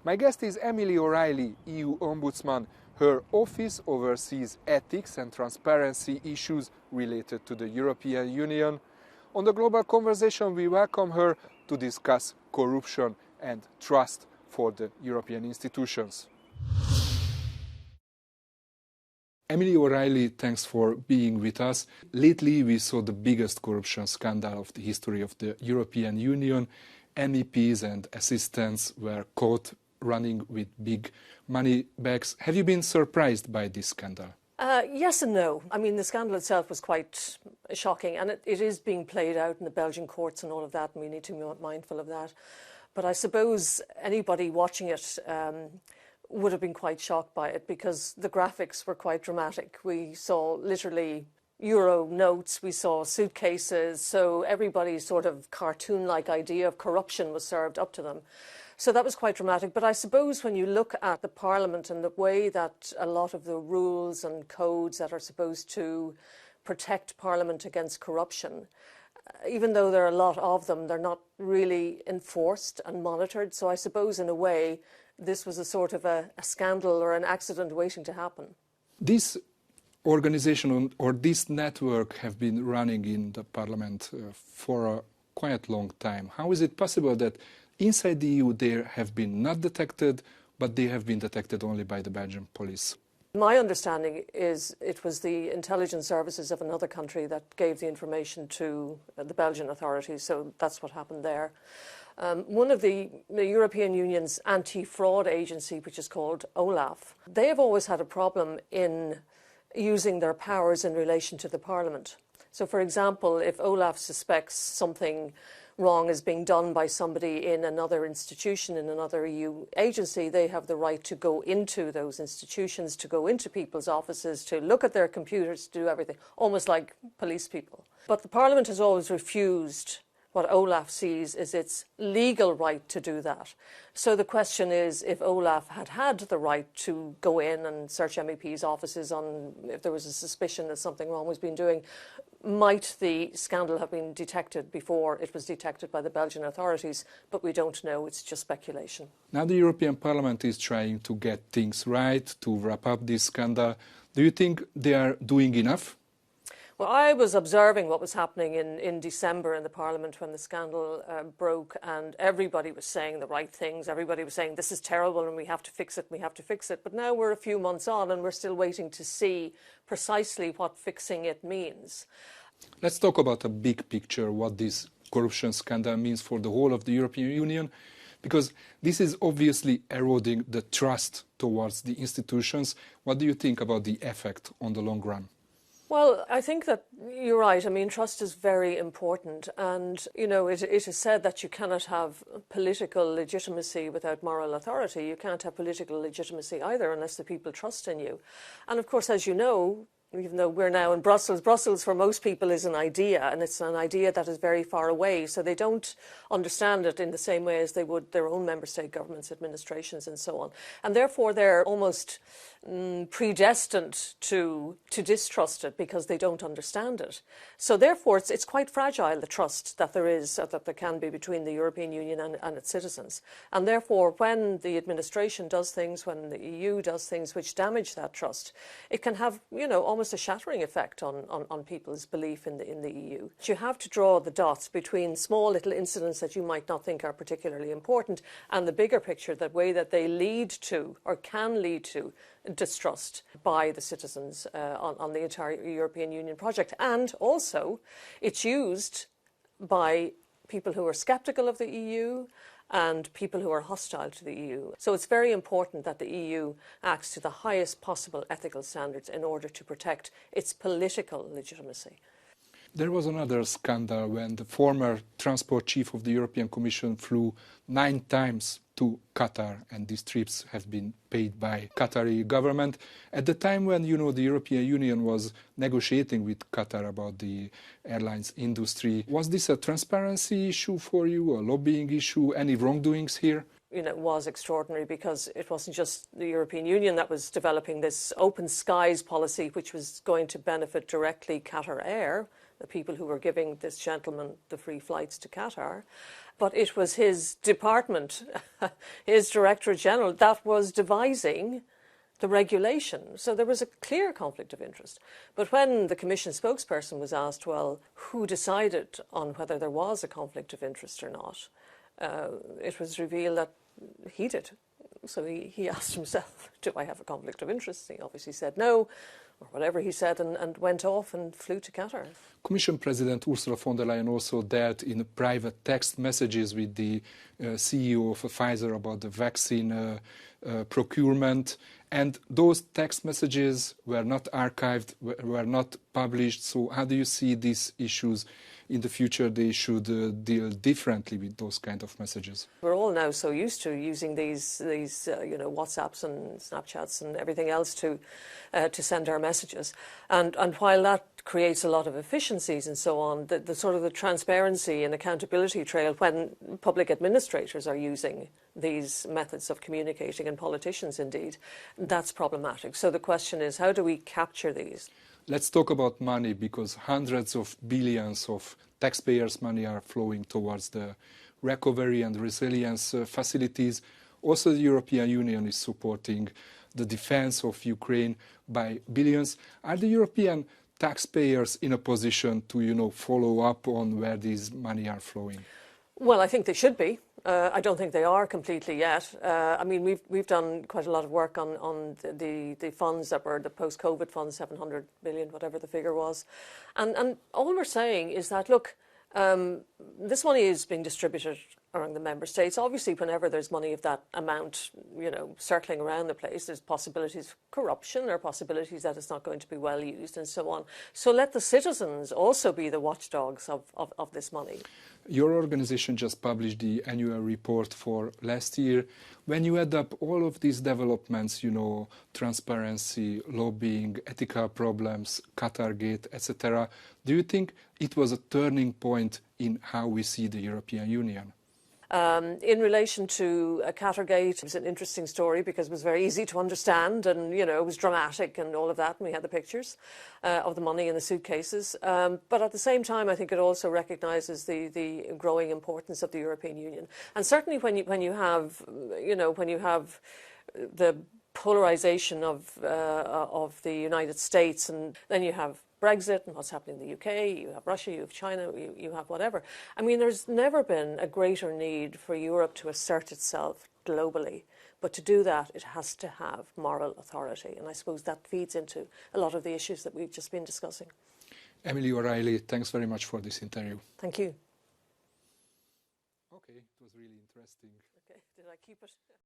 My guest is Emily O'Reilly, EU Ombudsman. Her office oversees ethics and transparency issues related to the European Union. On the Global Conversation, we welcome her to discuss corruption and trust for the European institutions. Emily O'Reilly, thanks for being with us. Lately, we saw the biggest corruption scandal of the history of the European Union. MEPs and assistants were caught running with big money bags. Have you been surprised by this scandal? Yes and no. I mean, the scandal itself was quite shocking, and it is being played out in the Belgian courts and all of that, and we need to be mindful of that. But I suppose anybody watching it would have been quite shocked by it because the graphics were quite dramatic. We saw literally euro notes, we saw suitcases, so everybody's sort of cartoon-like idea of corruption was served up to them. So that was quite dramatic. But I suppose when you look at the Parliament and the way that a lot of the rules and codes that are supposed to protect Parliament against corruption, even though there are a lot of them, they're not really enforced and monitored. So I suppose in a way, this was a sort of a scandal or an accident waiting to happen. This organization or this network have been running in the Parliament for a quite long time. How is it possible that inside the EU they have been not detected, but they have been detected only by the Belgian police? My understanding is it was the intelligence services of another country that gave the information to the Belgian authorities, so that's what happened there. One of the European Union's anti-fraud agency, which is called OLAF, they have always had a problem in using their powers in relation to the Parliament. So, for example, if OLAF suspects something wrong is being done by somebody in another institution, in another EU agency, they have the right to go into those institutions, to go into people's offices, to look at their computers, to do everything, almost like police people. But the Parliament has always refused what OLAF sees is its legal right to do that. So the question is, if OLAF had the right to go in and search MEPs' offices on if there was a suspicion that something wrong was being doing, might the scandal have been detected before it was detected by the Belgian authorities? But we don't know, it's just speculation. Now the European Parliament is trying to get things right, to wrap up this scandal. Do you think they are doing enough? Well, I was observing what was happening in December in the Parliament when the scandal broke, and everybody was saying the right things. Everybody was saying, this is terrible and we have to fix it, we have to fix it. But now we're a few months on and we're still waiting to see precisely what fixing it means. Let's talk about a big picture, what this corruption scandal means for the whole of the European Union, because this is obviously eroding the trust towards the institutions. What do you think about the effect on the long run? Well, I think that you're right. I mean, trust is very important. And, you know, it is said that you cannot have political legitimacy without moral authority. You can't have political legitimacy either unless the people trust in you. And, of course, as you know, even though we're now in Brussels, Brussels for most people is an idea, and it's an idea that is very far away. So they don't understand it in the same way as they would their own member state governments, administrations and so on. And therefore they're almost predestined to distrust it because they don't understand it. So therefore it's quite fragile, the trust that there is, that there can be between the European Union and its citizens. And therefore when the administration does things, when the EU does things which damage that trust, it can have, you know, almost a shattering effect on people's belief in the EU. You have to draw the dots between small little incidents that you might not think are particularly important and the bigger picture, that way that they lead to or can lead to distrust by the citizens on the entire European Union project. And also it's used by people who are sceptical of the EU and people who are hostile to the EU. So it's very important that the EU acts to the highest possible ethical standards in order to protect its political legitimacy. There was another scandal when the former transport chief of the European Commission flew 9 times to Qatar, and these trips have been paid by Qatari government. At the time when, you know, the European Union was negotiating with Qatar about the airlines industry, was this a transparency issue for you, a lobbying issue, any wrongdoings here? You know, it was extraordinary because it wasn't just the European Union that was developing this open skies policy, which was going to benefit directly Qatar Air. the people who were giving this gentleman the free flights to Qatar, but it was his department, his Directorate General, that was devising the regulation. So there was a clear conflict of interest. But when the Commission spokesperson was asked, well, who decided on whether there was a conflict of interest or not, it was revealed that he did. So he asked himself, do I have a conflict of interest? He obviously said no, or whatever he said, and went off and flew to Qatar. Commission President Ursula von der Leyen also dealt in private text messages with the CEO of Pfizer about the vaccine procurement. And those text messages were not archived, were not published. So how do you see these issues in the future? They should deal differently with those kind of messages. We're all now so used to using these WhatsApps and Snapchats and everything else to send our messages. And while that creates a lot of efficiencies and so on, the sort of the transparency and accountability trail when public administrators are using these methods of communicating, and politicians indeed, that's problematic. So the question is, how do we capture these? Let's talk about money, because hundreds of billions of taxpayers' money are flowing towards the recovery and resilience facilities. Also, the European Union is supporting the defense of Ukraine by billions. Are the European taxpayers in a position to, follow up on where these money are flowing? Well, I think they should be. I don't think they are completely yet. I mean, we've done quite a lot of work on the funds that were the post-COVID funds, 700 billion, whatever the figure was. And all we're saying is that, look, this money is being distributed around the member states. Obviously, whenever there's money of that amount, circling around the place, there's possibilities of corruption, there are possibilities that it's not going to be well used and so on. So let the citizens also be the watchdogs of this money. Your organization just published the annual report for last year. When you add up all of these developments, transparency, lobbying, ethical problems, Qatargate, etc., do you think it was a turning point in how we see the European Union? In relation to Qatargate, it was an interesting story because it was very easy to understand, and it was dramatic and all of that, and we had the pictures of the money in the suitcases. But at the same time, I think it also recognises the growing importance of the European Union. And certainly when you have the polarisation of the United States, and then you have Brexit and what's happening in the UK, you have Russia, you have China, you have whatever. I mean, there's never been a greater need for Europe to assert itself globally. But to do that, it has to have moral authority. And I suppose that feeds into a lot of the issues that we've just been discussing. Emily O'Reilly, thanks very much for this interview. Thank you. Okay, it was really interesting. Okay, did I keep it?